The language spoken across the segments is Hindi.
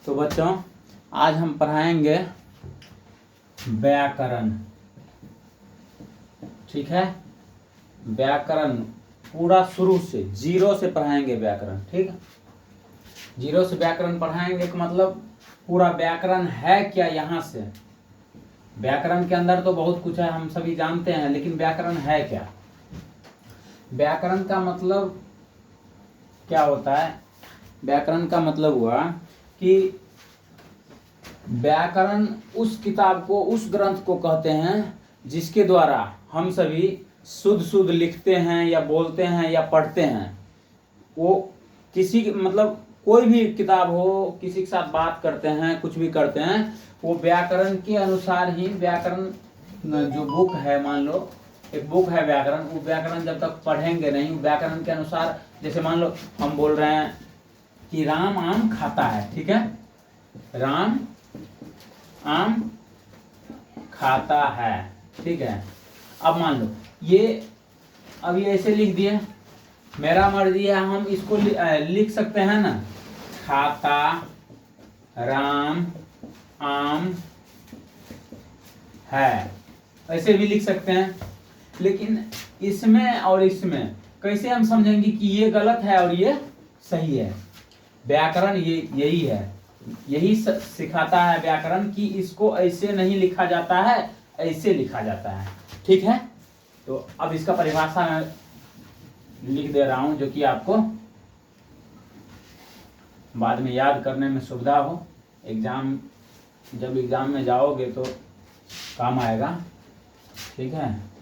तो बच्चों आज हम पढ़ाएंगे व्याकरण। ठीक है, व्याकरण पूरा शुरू से जीरो से पढ़ाएंगे व्याकरण। ठीक है, जीरो से व्याकरण पढ़ाएंगे कि मतलब पूरा व्याकरण है क्या। यहाँ से व्याकरण के अंदर तो बहुत कुछ है, हम सभी जानते हैं, लेकिन व्याकरण है क्या। व्याकरण का मतलब क्या होता है? व्याकरण का मतलब हुआ कि व्याकरण उस किताब को, उस ग्रंथ को कहते हैं जिसके द्वारा हम सभी शुद्ध लिखते हैं या बोलते हैं या पढ़ते हैं। वो किसी मतलब कोई भी किताब हो, किसी के साथ बात करते हैं, कुछ भी करते हैं, वो व्याकरण के अनुसार ही। व्याकरण जो बुक है, मान लो एक बुक है व्याकरण, वो व्याकरण जब तक पढ़ेंगे नहीं, व्याकरण के अनुसार, जैसे मान लो हम बोल रहे हैं कि राम आम खाता है। ठीक है, राम आम खाता है। ठीक है, अब मान लो ये अभी ऐसे लिख दिए, मेरा मर्जी है, हम इसको लिख सकते हैं ना, खाता राम आम है, ऐसे भी लिख सकते हैं। लेकिन इसमें और इसमें कैसे हम समझेंगे कि ये गलत है और ये सही है? व्याकरण ये यही है, यही सिखाता है व्याकरण कि इसको ऐसे नहीं लिखा जाता है, ऐसे लिखा जाता है। ठीक है, तो अब इसका परिभाषा मैं लिख दे रहा हूं, जो कि आपको बाद में याद करने में सुविधा हो। जब एग्जाम में जाओगे तो काम आएगा। ठीक है,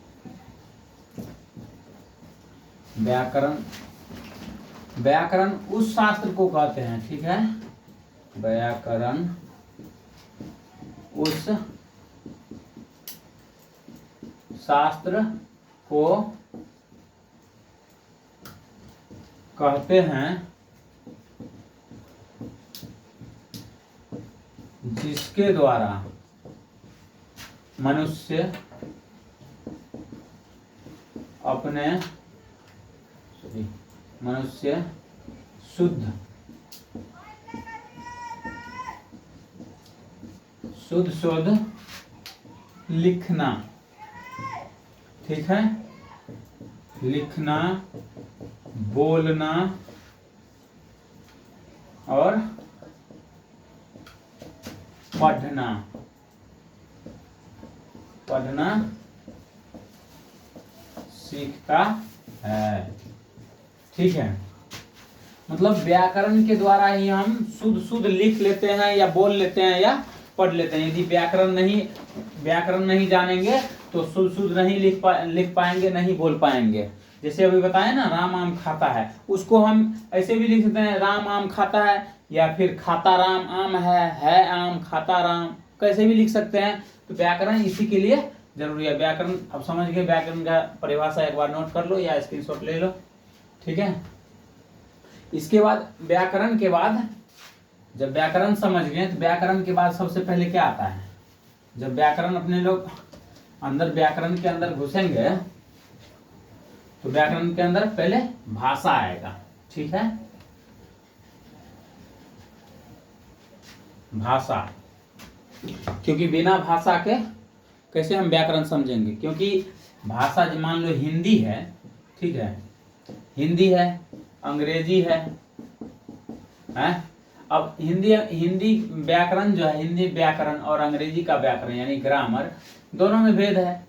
व्याकरण उस शास्त्र को कहते हैं। ठीक है, व्याकरण उस शास्त्र को कहते हैं जिसके द्वारा मनुष्य शुद्ध लिखना। ठीक है, लिखना, बोलना और पढ़ना सीखता है। ठीक है, मतलब व्याकरण के द्वारा ही हम शुद्ध लिख लेते हैं या बोल लेते हैं या पढ़ लेते हैं। यदि व्याकरण नहीं जानेंगे तो शुद्ध नहीं लिख पाएंगे, नहीं बोल पाएंगे। जैसे अभी बताए ना, राम आम खाता है, उसको हम ऐसे भी लिख सकते हैं, राम आम खाता है, या फिर खाता राम आम है आम खाता राम, कैसे भी लिख सकते हैं। तो व्याकरण इसी के लिए जरूरी है। व्याकरण अब समझ गए, व्याकरण का परिभाषा एक बार नोट कर लो या स्क्रीनशॉट ले लो। ठीक है, इसके बाद व्याकरण के बाद, जब व्याकरण समझ गए, तो व्याकरण के बाद सबसे पहले क्या आता है? जब व्याकरण अपने लोग व्याकरण के अंदर घुसेंगे तो व्याकरण के अंदर पहले भाषा आएगा। ठीक है, भाषा, क्योंकि बिना भाषा के कैसे हम व्याकरण समझेंगे? क्योंकि भाषा मान लो हिंदी है, ठीक है, हिंदी है, अंग्रेजी है। अब हिंदी व्याकरण जो है, हिंदी व्याकरण और अंग्रेजी का व्याकरण यानी ग्रामर, दोनों में भेद है।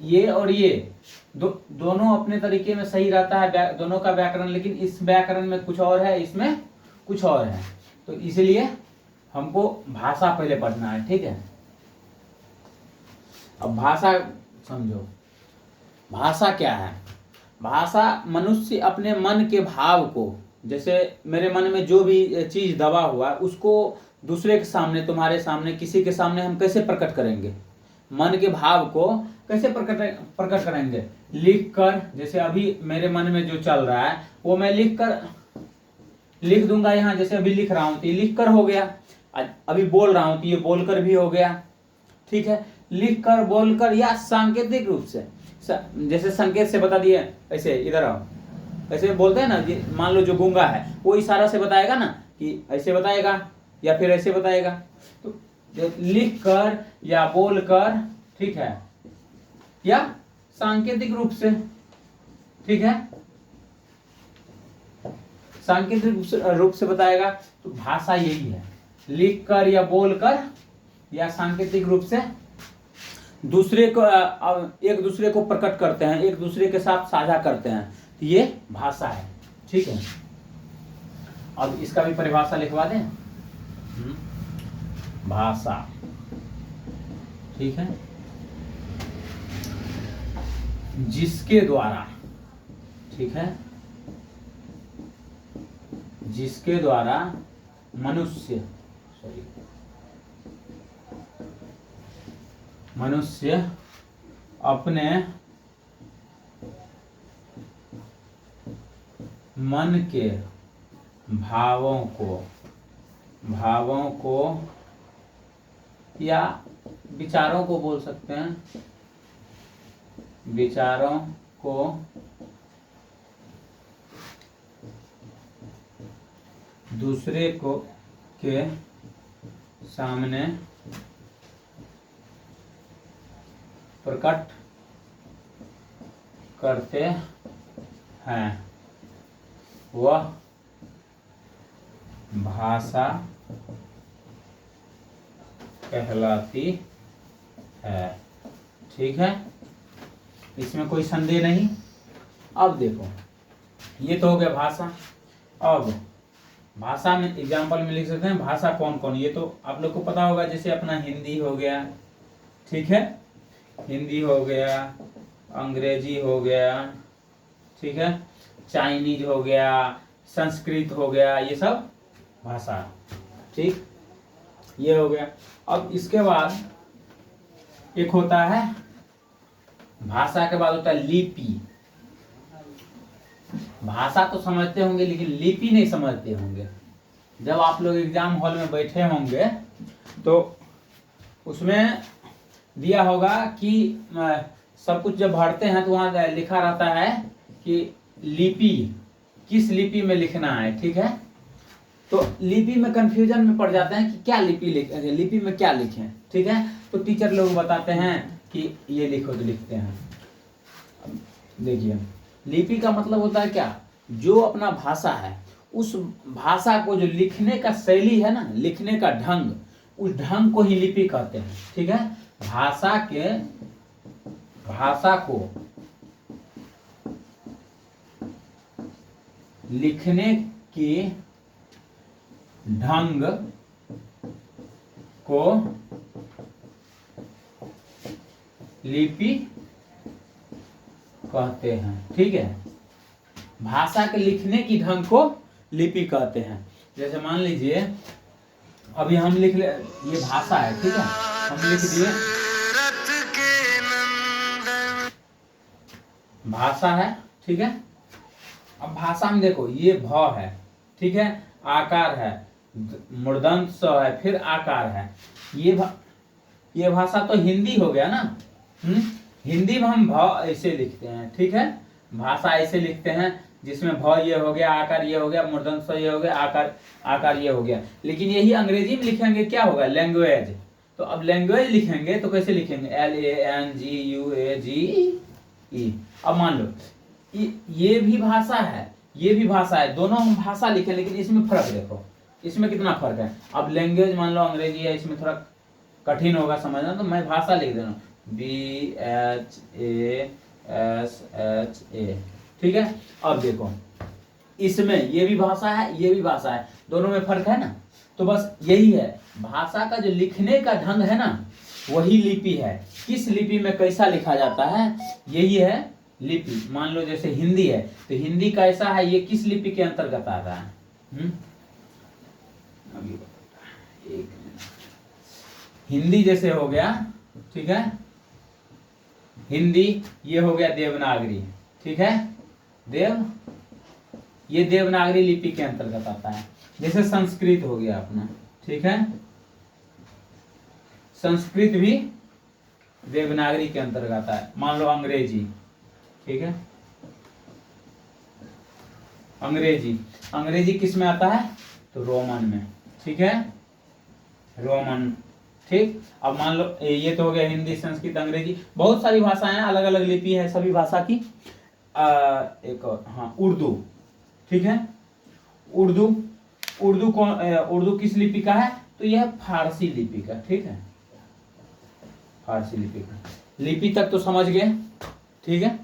ये और ये दोनों अपने तरीके में सही रहता है, दोनों का व्याकरण, लेकिन इस व्याकरण में कुछ और है, इसमें कुछ और है। तो इसलिए हमको भाषा पहले पढ़ना है। ठीक है, अब भाषा समझो, भाषा क्या है? भाषा मनुष्य अपने मन के भाव को, जैसे मेरे मन में जो भी चीज दबा हुआ है उसको दूसरे के सामने, तुम्हारे सामने, किसी के सामने हम कैसे प्रकट करेंगे? मन के भाव को कैसे प्रकट करेंगे? लिख कर। जैसे अभी मेरे मन में जो चल रहा है वो मैं लिख दूंगा यहाँ, जैसे अभी लिख रहा हूं तो ये लिख कर हो गया। अभी बोल रहा हूं तो ये बोलकर भी हो गया। ठीक है, लिख कर, बोलकर या सांकेतिक रूप से, जैसे संकेत से बता दिए, ऐसे इधर आओ, ऐसे बोलते हैं ना, मान लो जो गूंगा है वो इशारा से बताएगा ना कि ऐसे बताएगा या फिर ऐसे बताएगा। तो लिख कर या बोल कर, ठीक है, या सांकेतिक रूप से, ठीक है, सांकेतिक रूप से बताएगा। तो भाषा यही है, लिख कर या बोल कर या सांकेतिक रूप से दूसरे को एक दूसरे को प्रकट करते हैं, एक दूसरे के साथ साझा करते हैं, तो ये भाषा है, ठीक है। अब इसका भी परिभाषा लिखवा दें। भाषा, ठीक है, जिसके द्वारा, ठीक है, जिसके द्वारा मनुष्य अपने मन के भावों को या विचारों को बोल सकते हैं, विचारों को दूसरे को के सामने प्रकट करते हैं, वह भाषा कहलाती है, ठीक है। इसमें कोई संदेह नहीं। अब देखो, ये तो हो गया भाषा। अब भाषा में एग्जाम्पल में लिख सकते हैं भाषा कौन कौन। ये तो आप लोग को पता होगा, जैसे अपना हिंदी हो गया, ठीक है, हिंदी हो गया, अंग्रेजी हो गया, ठीक है, चाइनीज हो गया, संस्कृत हो गया, ये सब भाषा, ठीक, ये हो गया। अब इसके बाद एक होता है, भाषा के बाद होता है लिपि। भाषा तो समझते होंगे लेकिन लिपि नहीं समझते होंगे। जब आप लोग एग्जाम हॉल में बैठे होंगे तो उसमें दिया होगा कि सब कुछ जब भरते हैं तो वहाँ लिखा रहता है कि लिपि, किस लिपि में लिखना है, ठीक है। तो लिपि में कंफ्यूजन में पड़ जाते हैं कि क्या लिपि लिपि में क्या लिखें, ठीक है। तो टीचर लोग बताते हैं कि ये लिखो, तो लिखते हैं। देखिए, लिपि का मतलब होता है क्या, जो अपना भाषा है उस भाषा को जो लिखने का शैली है ना, लिखने का ढंग, उस ढंग को ही लिपि कहते हैं, ठीक है। भाषा को लिखने के ढंग को लिपि कहते हैं, ठीक है। भाषा के लिखने की ढंग को लिपि कहते हैं। जैसे मान लीजिए अभी हम लिख ले, ये भाषा है, ठीक है, हम लिख दिए भाषा है, ठीक है। अब भाषा में देखो, ये भ है, ठीक है, आकार है, मूर्धन्य स है, फिर आकार है। ये भाषा तो हिंदी हो गया ना। हिंदी में हम भ ऐसे लिखते हैं, ठीक है, भाषा ऐसे लिखते हैं, जिसमें भ ये हो गया, आकार ये हो गया, मूर्धन्य स ये हो गया, आकार ये हो गया। लेकिन यही अंग्रेजी में लिखेंगे क्या होगा, लैंग्वेज। तो अब लैंग्वेज लिखेंगे तो कैसे लिखेंगे, LANGUAGE। अब मान लो ये भी भाषा है, ये भी भाषा है, दोनों हम भाषा लिखें, लेकिन इसमें फर्क देखो, इसमें कितना फर्क है। अब लैंग्वेज मान लो अंग्रेजी है, इसमें थोड़ा कठिन होगा समझना, तो मैं भाषा लिख दे रहा हूँ BHASHA, ठीक है। अब देखो, इसमें ये भी भाषा है, ये भी भाषा है, दोनों में फर्क है ना। तो बस यही है, भाषा का जो लिखने का ढंग है ना, वही लिपि है। किस लिपि में कैसा लिखा जाता है, यही है लिपि। मान लो जैसे हिंदी है, तो हिंदी कैसा है, ये किस लिपि के अंतर्गत आ रहा है। हिंदी जैसे हो गया, ठीक है, हिंदी ये हो गया देवनागरी, ठीक है, ये देवनागरी लिपि के अंतर्गत आता है। जैसे संस्कृत हो गया अपना, ठीक है, संस्कृत भी देवनागरी के अंतर्गत आता है। मान लो अंग्रेजी, ठीक है, अंग्रेजी किस में आता है, तो रोमन में, ठीक है, रोमन। ठीक, अब मान लो ये तो हो गया हिंदी, संस्कृत, अंग्रेजी, बहुत सारी भाषाएं हैं, अलग अलग लिपि है सभी भाषा की। एक और, हाँ, उर्दू, ठीक है, उर्दू। उर्दू कौन, उर्दू किस लिपि का है? तो यह फारसी लिपि का, ठीक है, फारसी लिपि का। लिपि तक तो समझ गए, ठीक है।